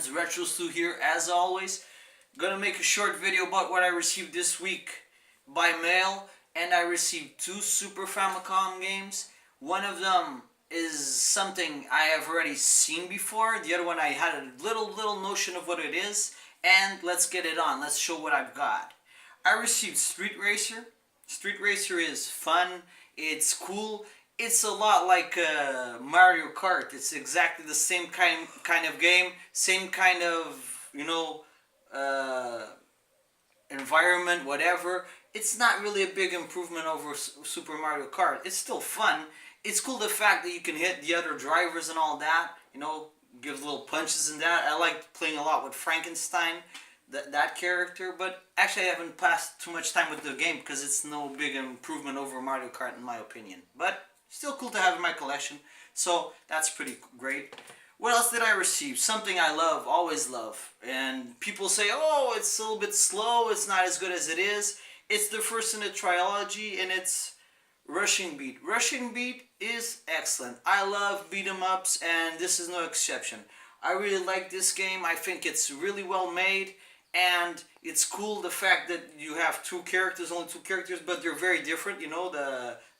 friends, Retro Stu here as always. Gonna make a short video about what I received this week by mail, and I received two Super Famicom games. One of them is something I have already seen before. The other one I had a little notion of what it is, and let's get it on. Let's show what I've got. I received Street Racer. Street Racer is fun. It's cool. It's a lot like Mario Kart. It's exactly the same kind of game, same kind of environment, whatever. It's not really a big improvement over Super Mario Kart. It's still fun. It's cool the fact that you can hit the other drivers and all that. Give little punches and that. I like playing a lot with Frankenstein, that character. But actually, I haven't passed too much time with the game because it's no big improvement over Mario Kart in my opinion. But still cool to have in my collection, so that's pretty great. What else did I receive? Something I love, always love. And people say, oh, it's a little bit slow, it's not as good as it is. It's the first in the trilogy, and it's Rushing Beat. Rushing Beat is excellent. I love beat 'em ups, and this is no exception. I really like this game. I think it's really well made, and it's cool the fact that you have only two characters, but they're very different.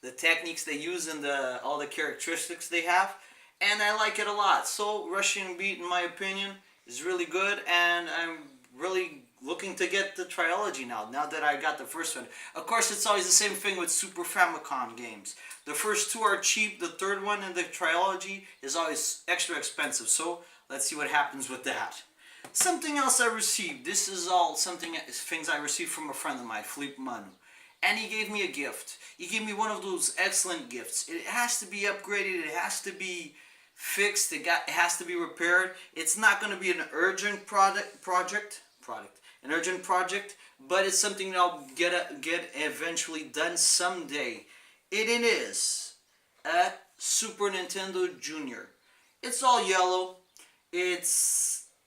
The techniques they use and all the characteristics they have, and I like it a lot. So Rushing Beat, in my opinion, is really good, and I'm really looking to get the trilogy now that I got the first one. Of course, it's always the same thing with Super Famicom games. The first two are cheap, the third one in the trilogy is always extra expensive, so let's see what happens with that. Something else I received. This is all things I received from a friend of mine, Philippe Manu. And he gave me a gift. He gave me one of those excellent gifts. It has to be upgraded. It has to be fixed. It has to be repaired. It's not going to be an urgent project, but it's something that I'll get eventually done someday. It is a Super Nintendo Junior. It's all yellow.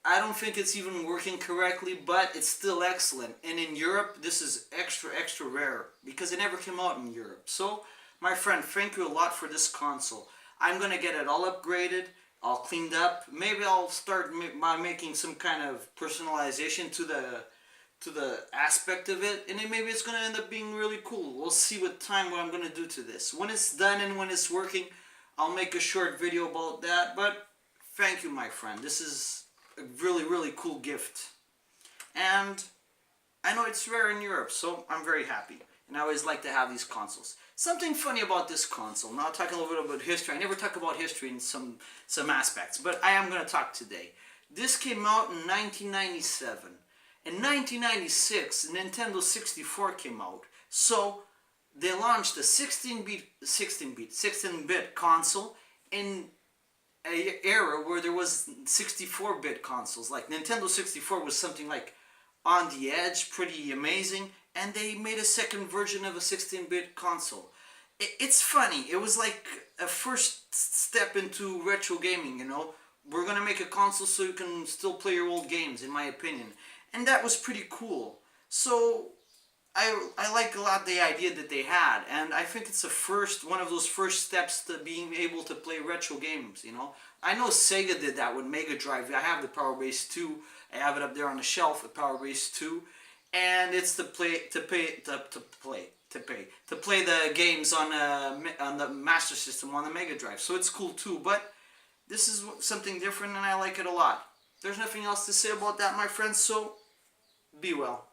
I don't think it's even working correctly, but it's still excellent. And in Europe, this is extra rare because it never came out in Europe. So, my friend, thank you a lot for this console. I'm going to get it all upgraded, all cleaned up. Maybe I'll start by making some kind of personalization to the aspect of it. And then maybe it's going to end up being really cool. We'll see with time what I'm going to do to this. When it's done and when it's working, I'll make a short video about that. But thank you, my friend. This is a really cool gift, and I know it's rare in Europe, so I'm very happy, and I always like to have these consoles. Something funny about this console, now talking a little bit about history. I never talk about history in some aspects, but I am going to talk today. This came out in 1997. In 1996, Nintendo 64 came out, so they launched a 16-bit console in an era where there was 64-bit consoles. Like Nintendo 64 was something like on the edge, pretty amazing, and they made a second version of a 16-bit console. It's funny. It was like a first step into retro gaming, We're going to make a console so you can still play your old games, in my opinion. And that was pretty cool. So I like a lot the idea that they had, and I think it's one of those first steps to being able to play retro games, I know Sega did that with Mega Drive. I have the Power Base 2. I have it up there on the shelf, the Power Base 2, and it's to play the games on the Master System on the Mega Drive. So it's cool too, but this is something different, and I like it a lot. There's nothing else to say about that, my friends, so be well.